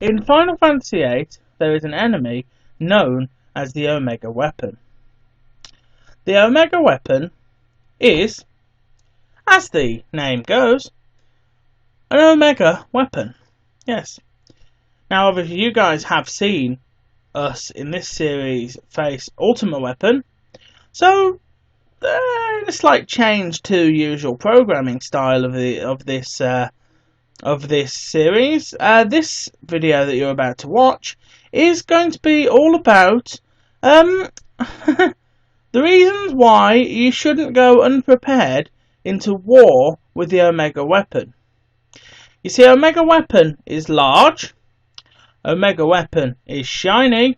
In Final Fantasy VIII, there is an enemy known as the Omega Weapon. The Omega Weapon is, as the name goes, an Omega Weapon. Yes. Now, obviously, you guys have seen us in this series face Ultimate Weapon, so a slight change to usual programming style of this series. This video that you're about to watch is going to be all about the reasons why you shouldn't go unprepared into war with the Omega Weapon. You see, Omega Weapon is large, Omega Weapon is shiny,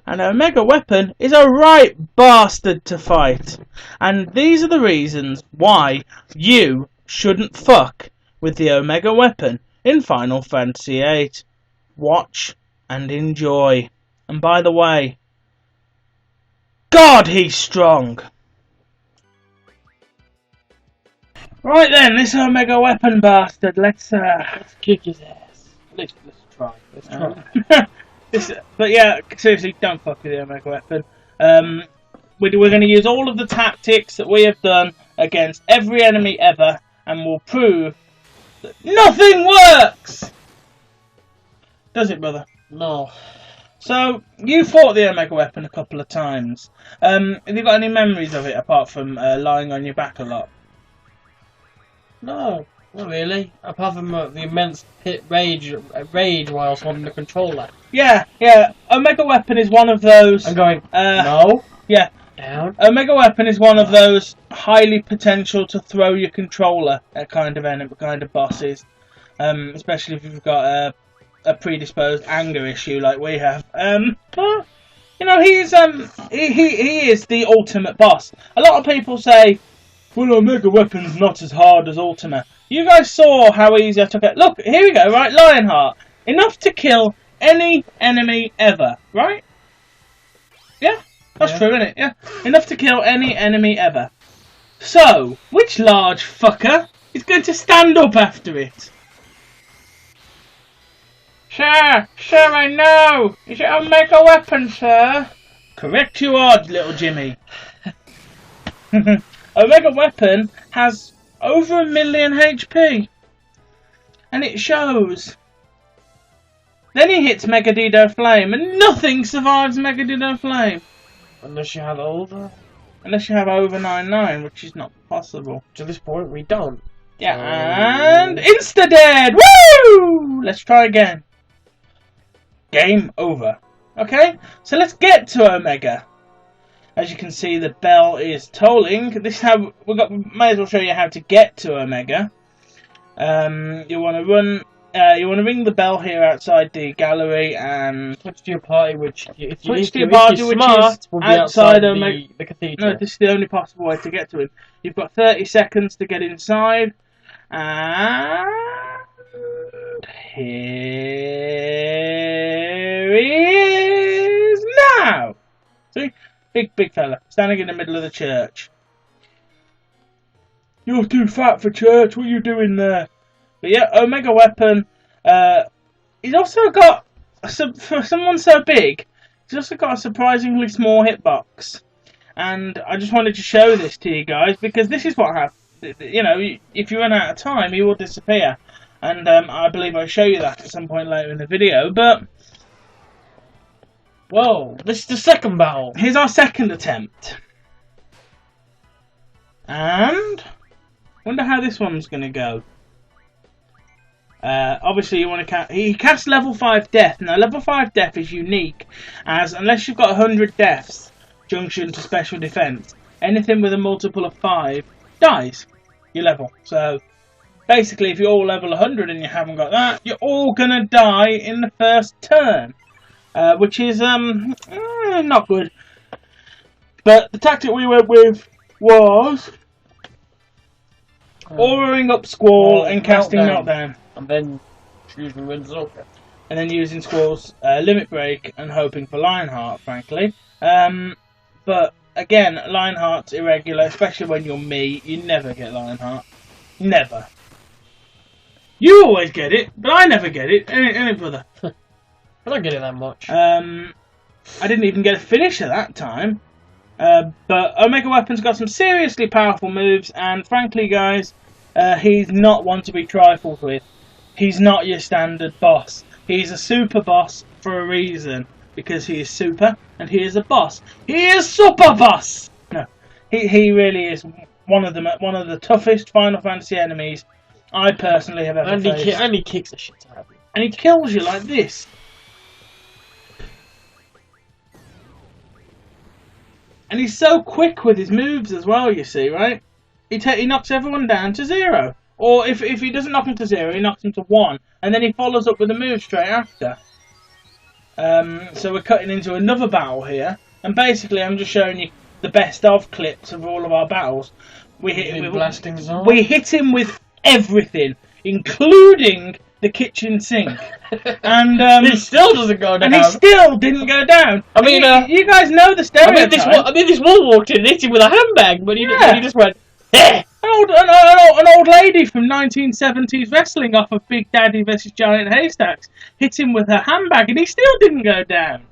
and Omega Weapon is a right bastard to fight. And these are the reasons why you shouldn't fuck with the Omega Weapon in Final Fantasy VIII. Watch and enjoy. And by the way, God, he's strong! Right then, this Omega Weapon bastard, let's kick his ass. Let's try. But yeah, seriously, don't fuck with the Omega Weapon. We're going to use all of the tactics that we have done against every enemy ever, and we'll prove that nothing works! Does it, brother? No. So, you fought the Omega Weapon a couple of times. Have you got any memories of it, apart from lying on your back a lot? No, not really. Apart from the immense rage while I was holding the controller. Yeah. Omega Weapon is one of those... I'm going, no. Yeah. Down. Omega Weapon is one of those highly potential to throw your controller at kind of bosses. Especially if you've got a predisposed anger issue like we have. You know, he's he is the ultimate boss. A lot of people say, well, Omega Weapon's not as hard as Ultima. You guys saw how easy I took it. Look, here we go, right? Lionheart. Enough to kill any enemy ever, right? Yeah? That's true, isn't it? Yeah. Enough to kill any enemy ever. So, which large fucker is going to stand up after it? Sir, I know. Is it Omega Weapon, sir? Correct you are, little Jimmy. Omega Weapon has over 1 million HP. And it shows. Then he hits Megadido Flame, and nothing survives Megadido Flame. Unless you have over 99, which is not possible. To this point, we don't. Yeah, and insta-dead! Woo! Let's try again. Game over. Okay, so let's get to Omega. As you can see, the bell is tolling. This is how may as well show you how to get to Omega. You want to run. You want to ring the bell here outside the gallery and switch to your party, which is outside Omega. The cathedral. No, this is the only possible way to get to him. You've got 30 seconds to get inside, and here he is now. See. Big fella, standing in the middle of the church. You're too fat for church, what are you doing there? But yeah, Omega Weapon, he's also got, for someone so big, he's also got a surprisingly small hitbox. And I just wanted to show this to you guys, because this is what happens. You know, if you run out of time, he will disappear. And I believe I'll show you that at some point later in the video, but... Whoa, this is the second battle. Here's our second attempt. And wonder how this one's going to go. Obviously, you want to he casts level 5 death. Now, level 5 death is unique, as unless you've got 100 deaths, junction to special defense, anything with a multiple of 5 dies. Your level. So, basically, if you're all level 100 and you haven't got that, you're all going to die in the first turn. Which is not good. But the tactic we went with was auraing up Squall and casting Meltdown. And then using Windsoka. And then using Squall's Limit Break and hoping for Lionheart, frankly. But again, Lionheart's irregular, especially when you're me. You never get Lionheart. Never. You always get it, but I never get it. Any brother. I don't get it that much. I didn't even get a finish at that time. But Omega Weapon's got some seriously powerful moves, and frankly, guys, he's not one to be trifled with. He's not your standard boss. He's a super boss for a reason, because he is super, and he is a boss. He is super boss! No, he really is one of the toughest Final Fantasy enemies I personally have ever faced. And he kicks the shit out of you. And he kills you like this. And he's so quick with his moves as well, you see, right? He knocks everyone down to 0. Or if he doesn't knock them to 0, he knocks them to 1. And then he follows up with a move straight after. So we're cutting into another battle here. And basically I'm just showing you the best of clips of all of our battles. We hit him with everything, including the kitchen sink. And he still doesn't go down. And he still didn't go down. I mean, you guys know the stereotype. I mean, this wall walked in and hit him with a handbag, but he just went, eh! An old lady from 1970s wrestling off of Big Daddy vs Giant Haystacks hit him with her handbag, and he still didn't go down.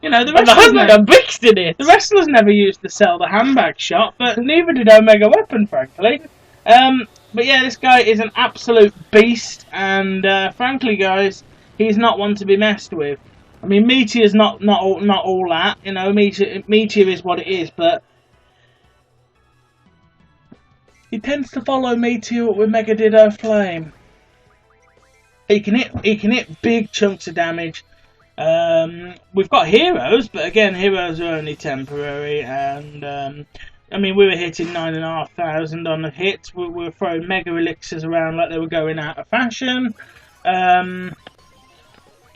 You know, the handbag had bricks in it. The wrestlers never used to sell the handbag shot, but neither did Omega Weapon, frankly. But yeah, this guy is an absolute beast, and frankly, guys, he's not one to be messed with. I mean, Meteor's not all that, you know. Meteor is what it is, but he tends to follow Meteor with Mega Ditto Flame. He can hit big chunks of damage. We've got heroes, but again, heroes are only temporary, and I mean, we were hitting 9,500 on the hit. We were throwing Mega Elixirs around like they were going out of fashion.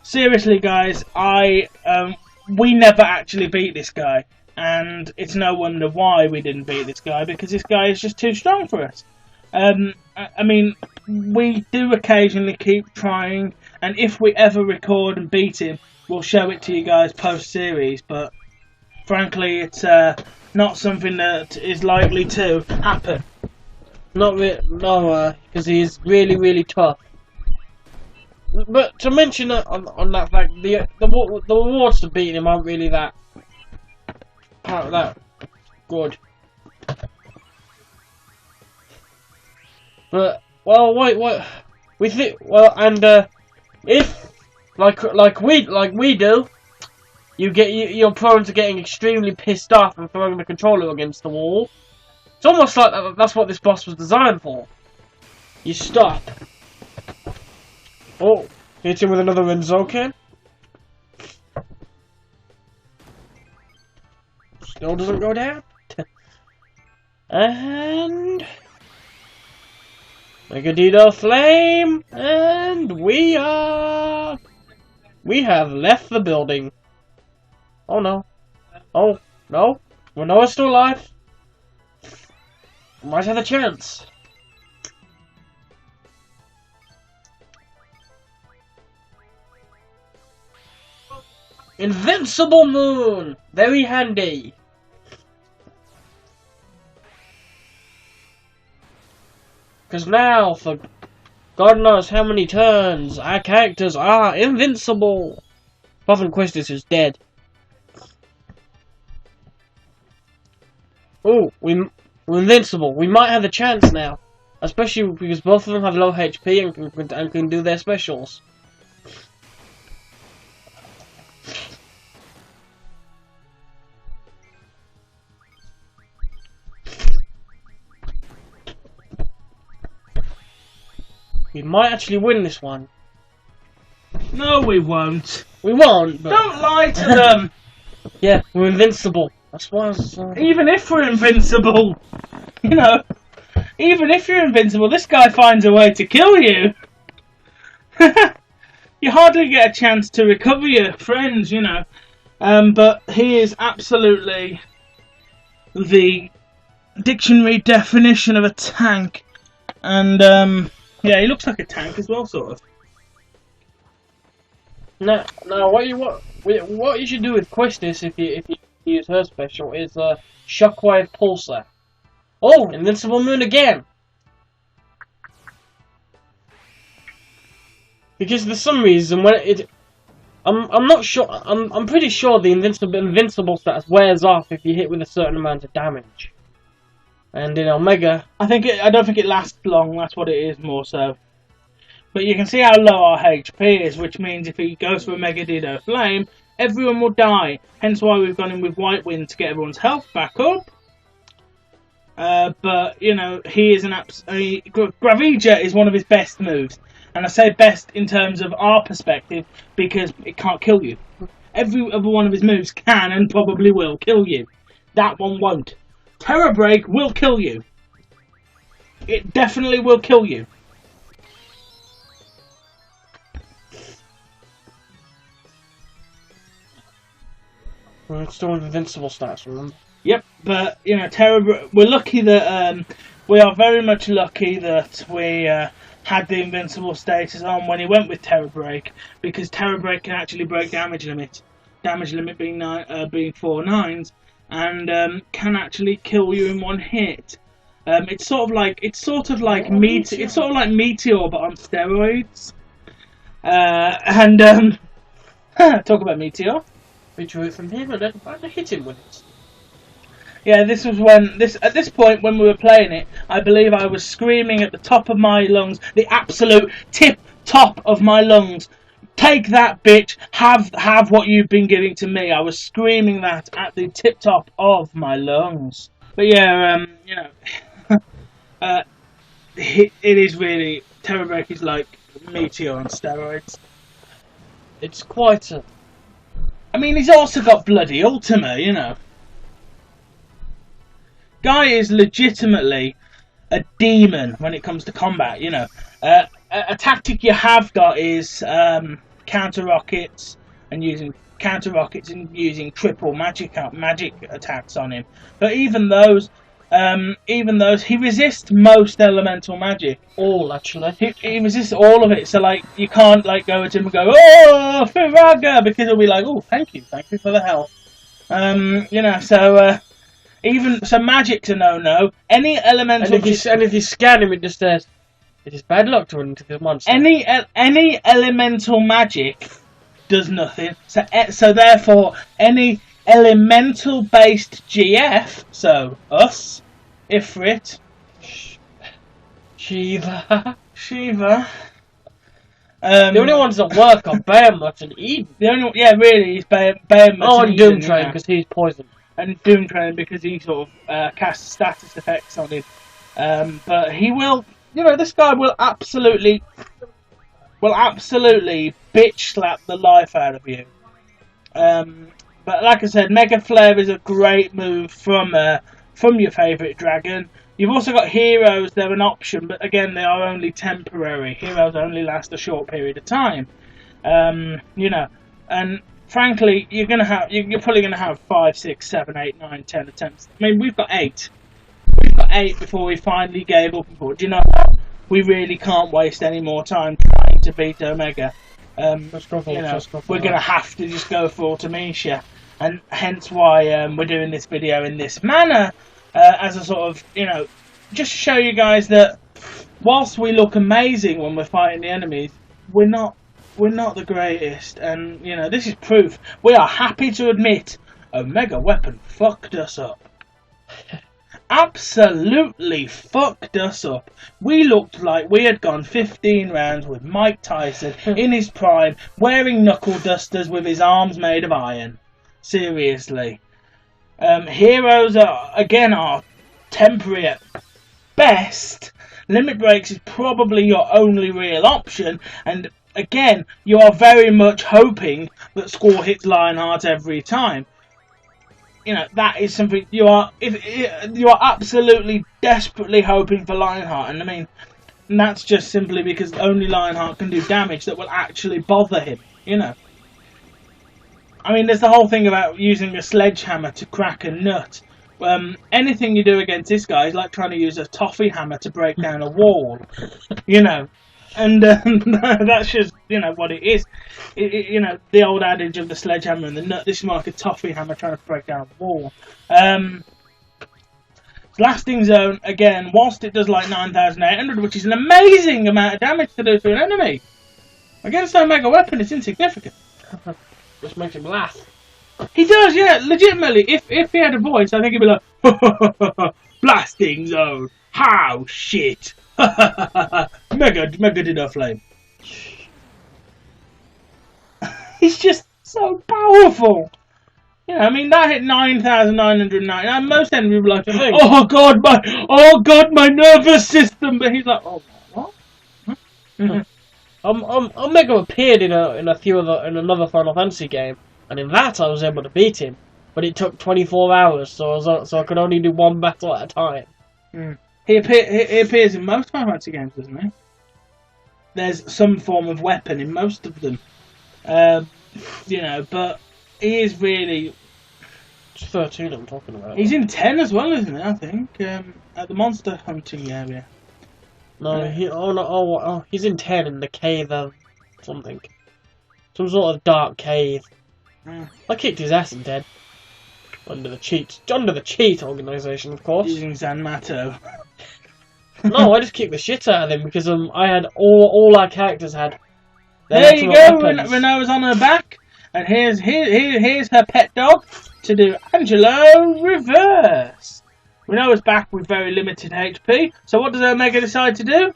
Seriously, guys, we never actually beat this guy. And it's no wonder why we didn't beat this guy, because this guy is just too strong for us. I mean, we do occasionally keep trying, and if we ever record and beat him, we'll show it to you guys post-series, but frankly, it's not something that is likely to happen. No, because he's really, really tough. But to mention that on that fact, the rewards to beating him aren't really that good. But well, wait, we think if like we do, you're prone to getting extremely pissed off and throwing the controller against the wall. It's almost like that's what this boss was designed for. You stop. Oh, hit him with another Renzoken. Still doesn't go down. And Mega Ditto Flame, and we have left the building. Oh no. Oh no. Well, no, we're still alive. Might have a chance. Invincible Moon! Very handy. Because now, for God knows how many turns, our characters are invincible. Apart from Quistis, who's dead. Oh, we're invincible. We might have a chance now. Especially because both of them have low HP and can do their specials. We might actually win this one. No, we won't. We won't, but don't lie to them. Yeah, we're invincible. That's why even if we're invincible, you know, even if you're invincible, this guy finds a way to kill you. You hardly get a chance to recover your friends, you know. But he is absolutely the dictionary definition of a tank. And, yeah, he looks like a tank as well, sort of. No. What you should do with Quistis if you use her special is Shockwave Pulsar. Oh, Invincible Moon again. Because for some reason, I'm not sure. I'm pretty sure the invincible status wears off if you hit with a certain amount of damage. And in Omega, I don't think it lasts long. That's what it is more so. But you can see how low our HP is, which means if he goes for a Mega Ditto Flame, everyone will die. Hence why we've gone in with White Wind to get everyone's health back up. But you know, he is Gravija is one of his best moves. And I say best in terms of our perspective because it can't kill you. Every other one of his moves can and probably will kill you. That one won't. Terror Break will kill you. It definitely will kill you. it's still invincible stats, remember? Yep, but you know, we're lucky that we are very much lucky that we had the invincible status on when he went with Terror Break, because Terror Break can actually break damage limit. Damage limit being 4 9s, and can actually kill you in one hit. It's sort of like Meteor but on steroids. Talk about Meteor. We drew it from him and I hit him with it. Yeah, this was at this point when we were playing it, I believe I was screaming at the top of my lungs, the absolute tip top of my lungs. Take that, bitch! Have what you've been giving to me. I was screaming that at the tip top of my lungs. But yeah, you know, it is really Terror Break is like Meteor on steroids. It's quite a. I mean, he's also got bloody Ultima, you know. Guy is legitimately a demon when it comes to combat, you know. A tactic you have got is counter rockets and using triple magic attacks on him. But even those, he resists most elemental magic. All actually. He resists all of it. So like you can't like go at him and go, oh, Firaga, because he'll be like, oh, thank you for the help. You know, so. Magic's a no-no. Any elemental... And if you scan him, it just says, it is bad luck to run into the monster. Any elemental magic does nothing. So therefore, any elemental-based GF, so us, Ifrit, Shiva... the only ones that work are Behemoth and Eden. Really, he's Behemoth. Oh, and Doom Train, because he's poison. And Doom Train because he sort of casts status effects on him. But he will, you know, this guy will absolutely bitch slap the life out of you. But like I said, Mega Flare is a great move from your favourite dragon. You've also got heroes, they're an option, but again, they are only temporary. Heroes only last a short period of time. You know, and frankly, you're probably gonna have 5, 6, 7, 8, 9, 10 attempts. I mean, we've got 8. We've got 8 before we finally gave up. Do you know what? We really can't waste any more time trying to beat Omega. We're gonna have to just go for Artemisia, and hence why we're doing this video in this manner, as a sort of, you know, just to show you guys that whilst we look amazing when we're fighting the enemies, we're not the greatest, and you know, this is proof. We are happy to admit Omega Weapon fucked us up. Absolutely fucked us up. We looked like we had gone 15 rounds with Mike Tyson in his prime, wearing knuckle dusters with his arms made of iron. Seriously. Heroes are temporary at best. Limit Breaks is probably your only real option, and again, you are very much hoping that Score hits Lionheart every time. You know, that is something you are absolutely desperately hoping for Lionheart, and I mean, that's just simply because only Lionheart can do damage that will actually bother him, you know. I mean, there's the whole thing about using a sledgehammer to crack a nut. Anything you do against this guy is like trying to use a toffee hammer to break down a wall, you know. And that's just, you know, what it is. You know, the old adage of the sledgehammer and the nut. This is more like a toffee hammer trying to break down a wall. Blasting Zone, again, whilst it does like 9,800, which is an amazing amount of damage to do to an enemy, Against our mega weapon, it's insignificant. Just makes him laugh. He does, yeah, legitimately. If he had a voice, I think he'd be like, blasting zone. How shit. mega dinner flame. He's just so powerful. Yeah, I mean that hit 9,999. Most enemies were like, oh god, my nervous system. But he's like, oh what? Omega appeared in another Final Fantasy game, and in that I was able to beat him, but it took 24 hours, so I could only do one battle at a time. He appears in most Final Fantasy games, doesn't he? There's some form of weapon in most of them, you know, but he is really. It's 13 I'm talking about. He's in 10 as well, isn't he? I think at the monster hunting area. No, he's in 10 in the cave of something. Some sort of dark cave. I kicked his ass in 10. Under the cheat organisation, of course. Using Zanmato. No, I just kicked the shit out of him because I had all our characters had. There you go, Renault's on her back, and here's her pet dog to do Angelo reverse. Renault's back with very limited HP, so what does Omega decide to do?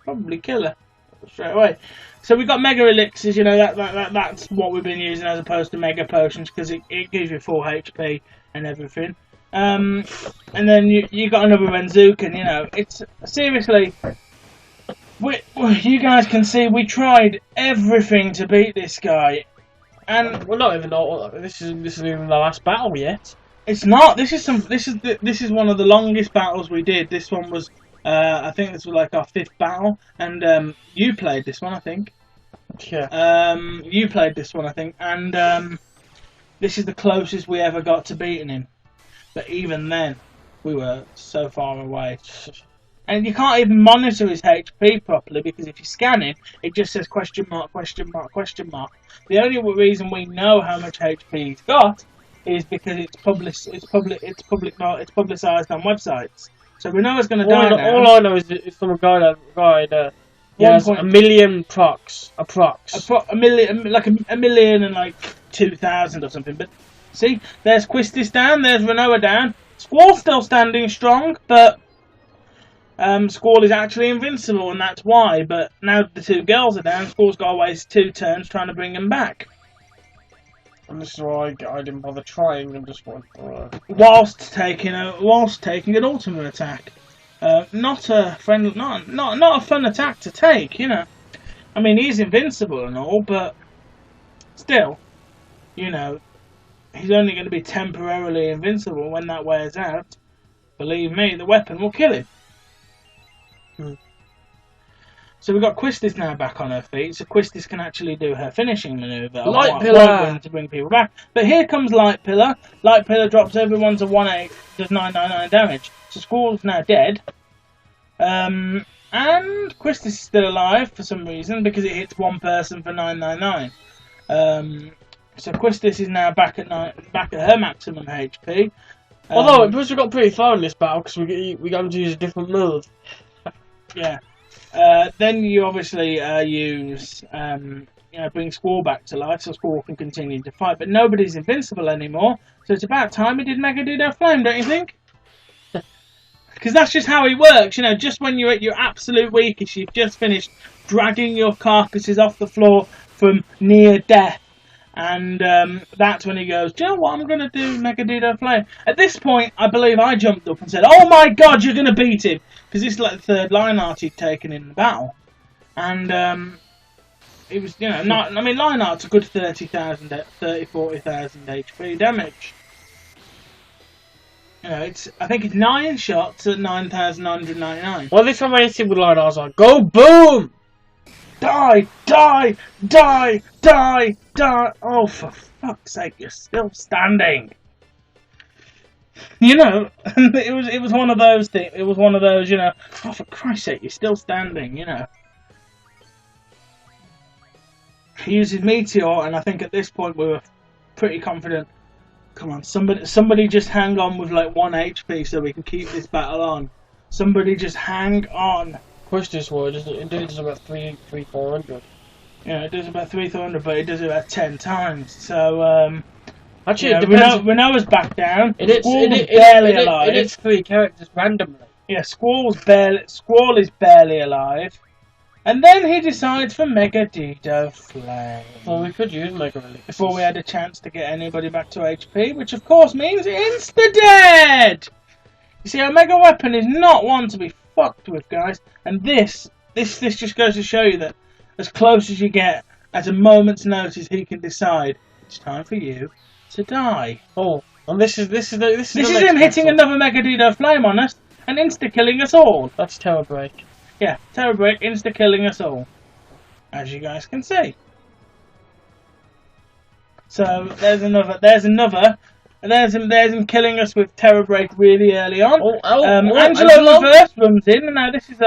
Probably kill her straight away. So we've got Mega Elixirs, you know, that's what we've been using as opposed to Mega Potions, because it gives you full HP and everything. And then you got another Renzuken, you know, it's seriously, you guys can see we tried everything to beat this guy, and we're not even. This isn't even the last battle yet. It's not. This is one of the longest battles we did. This one was, I think this was like our 5th battle, and you played this one, I think. Yeah. You played this one, I think, and this is the closest we ever got to beating him. But even then, we were so far away. And you can't even monitor his HP properly because if you scan it, it just says question mark, question mark, question mark. The only reason we know how much HP he's got is because it's publicised on websites. So we know he's going to die now. All I know is from a guy he has a million procs. A million and like 2,000 or something. But see, there's Quistis down, there's Renoa down. Squall's still standing strong, but Squall is actually invincible, and that's why. But now the 2 girls are down, Squall's got to waste 2 turns trying to bring them back. And this is why I didn't bother trying and just went. Whilst taking an ultimate attack, not a fun attack to take, you know. I mean, he's invincible and all, but still, you know, he's only going to be temporarily invincible when that wears out. Believe me, the weapon will kill him. So we've got Quistis now back on her feet, so Quistis can actually do her finishing manoeuvre. Light Pillar! To bring people back. But here comes Light Pillar. Light Pillar drops everyone to 1-8, does 999 damage. So Squall's now dead. And Quistis is still alive for some reason, because it hits one person for 999. So Quistis is now back at her maximum HP. Although it must have got pretty far in this battle, because we got to use a different move. Yeah. Then you obviously use, bring Squall back to life, so Squall can continue to fight. But nobody's invincible anymore, so it's about time he did Mega Dido Flame, don't you think? Because that's just how it works, you know. Just when you're at your absolute weakest, you've just finished dragging your carcasses off the floor from near death, and that's when he goes, do you know what, I'm going to do Mega Dido Flame. At this point, I believe I jumped up and said, oh my god, you're going to beat him! Because this is like the 3rd Lionheart he'd taken in the battle. And it was, you know, Lionheart's a good 40,000 HP damage. You know, I think it's 9 shots at 9,999. Well, this time I hit him with Lionheart, I was like, go boom! Die! Die! Die! Die! Die! Oh, for fuck's sake, you're still standing! You know, it was one of those things. It was one of those, you know. Oh, for Christ's sake, you're still standing. You know. He uses Meteor, and I think at this point we were pretty confident. Come on, somebody just hang on with like 1 HP so we can keep this battle on. Somebody just hang on. Push this word, it did it about 400. Yeah, it does about 300, but it does it about 10 times. So, Actually, yeah, it depends. Renoa's back down. It Squall's barely alive. It is 3 characters randomly. Yeah, Squall is barely alive. And then he decides for Mega Dido Flame. Well, we could use Mega Relics. Before we had a chance to get anybody back to HP, which of course means insta-dead! You see, our Mega Weapon is not one to be fucked with, guys. And this just goes to show you that as close as you get, at a moment's notice, he can decide it's time for you to die. Oh, and this is him hitting another Mega Dido Flame on us and insta-killing us all. That's Terror Break. Yeah, Terror Break insta-killing us all, as you guys can see. So there's him killing us with Terror Break really early on. Angelo Reverse runs in, and now this is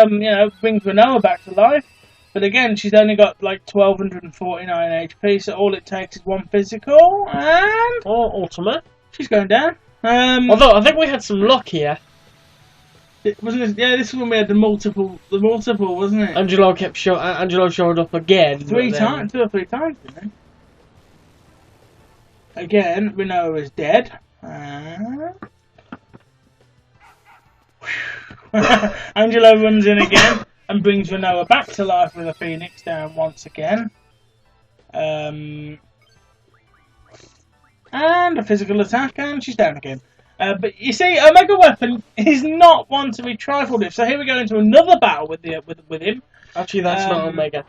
brings Renoa back to life. But again, she's only got like 1249 HP, so all it takes is one physical, and Ultimate. She's going down. Although I think we had some luck here. Yeah, this is when we had the multiple, wasn't it? Angelo showed up again. 2 or 3 times, didn't he? Again, Renoa is dead. Angelo runs in again and brings Renoa back to life with a Phoenix down once again. And a physical attack, and she's down again. But you see, a Mega Weapon is not one to be trifled with. So here we go into another battle with him. Actually, that's not Omega.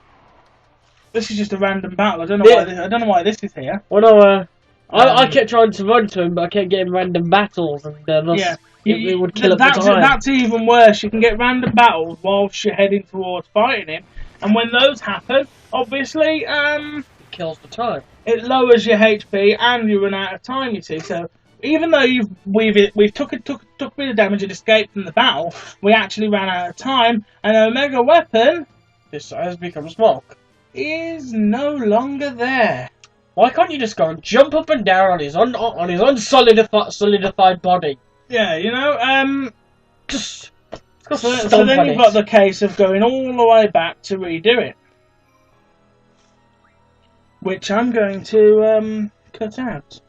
This is just a random battle. I don't know why this is here. Well, no, I kept trying to run to him, but I kept getting random battles, and it would kill at the time. That's even worse. You can get random battles whilst you're heading towards fighting him, and when those happen, obviously, it kills the time. It lowers your HP, and you run out of time. You see, so even though we've took a bit of damage and escaped from the battle, we actually ran out of time, and Omega Weapon, this has become smoke, is no longer there. Why can't you just go and jump up and down on his unsolidified body? Yeah, just. So then you've got the case of going all the way back to redo it, which I'm going to cut out.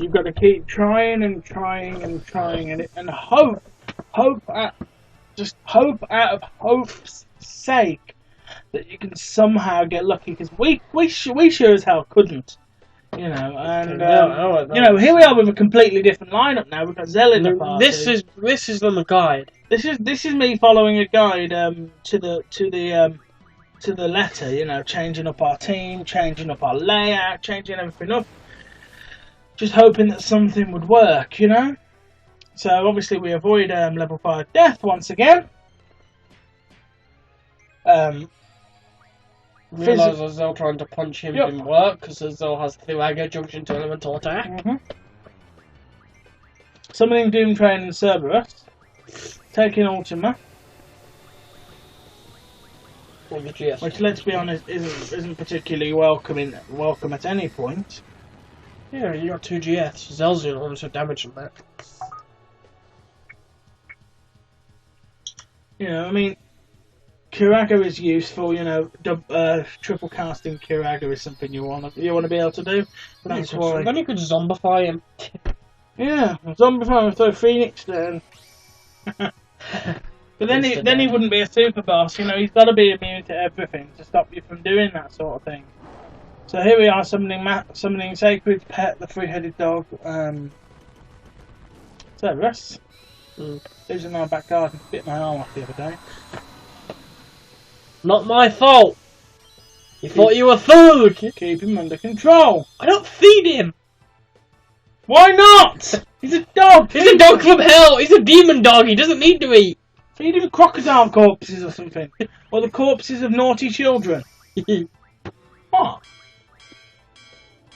You've got to keep trying and hope out of hope's sake that you can somehow get lucky, because we sure as hell couldn't, and here we are with a completely different lineup now. We've got Zell in the party. This is on the guide. This is me following a guide to the letter, changing up our team, changing up our layout, changing everything up, just hoping that something would work, So obviously we avoid level 5 death once again. Realise Azel trying to punch him didn't work, because Azel has Thuraga junction to elemental attack. Summoning Doom Train and Cerberus. Taking Ultima. Which, let's be honest, isn't particularly welcome at any point. Yeah, you got 2 GFs. Zel's doing almost so damage on that. Kiraga is useful, triple casting Kiraga is something you want to be able to do. That's why. Then you could zombify him. Yeah, zombify him, throw Phoenix down. But then he wouldn't be a super boss. He's got to be immune to everything to stop you from doing that sort of thing. So here we are summoning Sacred Pet, the 3-headed dog. Cerberus. Lives in our back garden. Bit my arm off the other day. Not my fault. You thought you were food. Keep him under control. I don't feed him. Why not? He's a dog. He's a dog from hell. He's a demon dog. He doesn't need to eat. Feed him crocodile corpses or something, or the corpses of naughty children. What?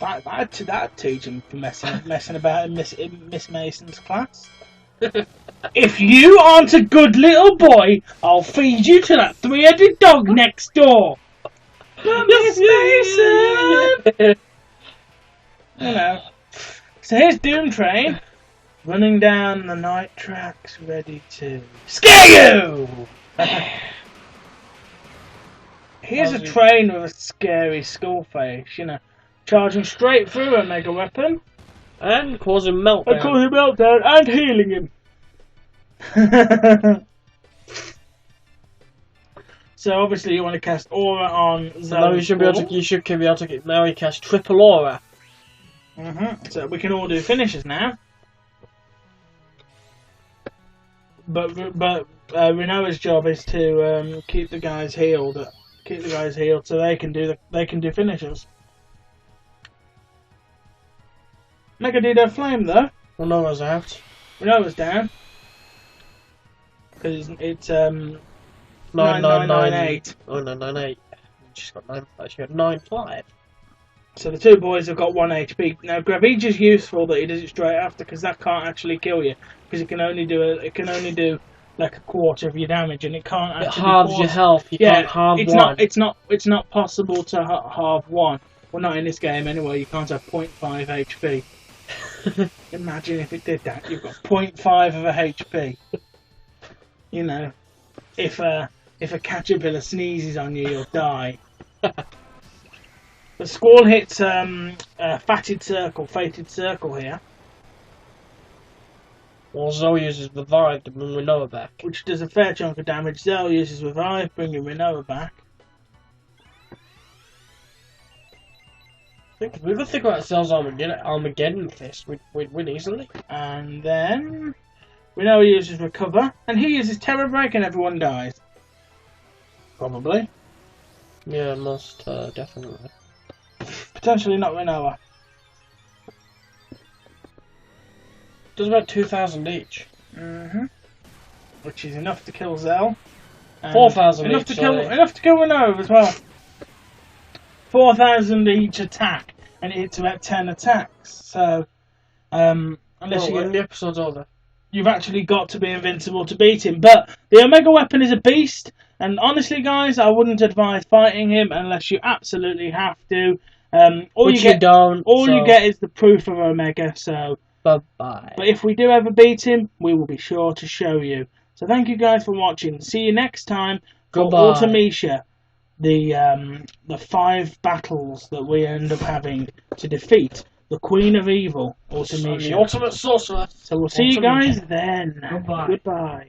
That'd teach him for messing about in Miss Mason's class. If you aren't a good little boy, I'll feed you to that 3-headed dog next door. Miss Mason! So here's Doom Train, running down the night tracks, ready to scare you! Here's a train with a scary skull face, you know, charging straight through a mega weapon. And causing meltdown. And causing meltdown and healing him. So obviously you want to cast Aura on Zoe's now you should be able to. Now he cast triple Aura. So we can all do finishes now. But Renoa's job is to keep the guys healed. So they can do finishes. Mega Dido Flame though. Renoa's out. Renoa's down. Because it's 9998. Oh, 998. She's got 9. She got 9-5. So the two boys have got 1 HP. Now Gravage is useful that he does it straight after, because that can't actually kill you, because it can only do like a quarter of your damage, and it can't actually. It halves your health. You can't halve one. It's not possible to halve one. Well, not in this game anyway. You can't have 0.5 HP. Imagine if it did that. You've got 0.5 of a HP. You know, if a caterpillar sneezes on you, you'll die. The Squall hits fated circle here. Well, Zoe uses Revive to bring Renoa back. Which does a fair chunk of damage. Zoe uses Revive, bringing Renoa back. If we ever think about ourselves Armageddon Fist, we'd win easily. And then Renoa uses Recover, and he uses Terror Break, and everyone dies. Probably. Yeah, most definitely. Potentially not Renoa. Does about 2,000 each. Which is enough to kill Zell. 4,000 each. Enough to kill Renoa as well. 4,000 each attack, and it hits about 10 attacks. So, unless you get the episode's over, you've actually got to be invincible to beat him. But the Omega Weapon is a beast, and honestly, guys, I wouldn't advise fighting him unless you absolutely have to. All you get is the proof of Omega. So, bye-bye. But if we do ever beat him, we will be sure to show you. So, thank you guys for watching. See you next time for Ultimecia. The 5 battles that we end up having to defeat the Queen of Evil, Ultimecia. The ultimate sorcerer. So we'll see you guys then. Goodbye. Goodbye.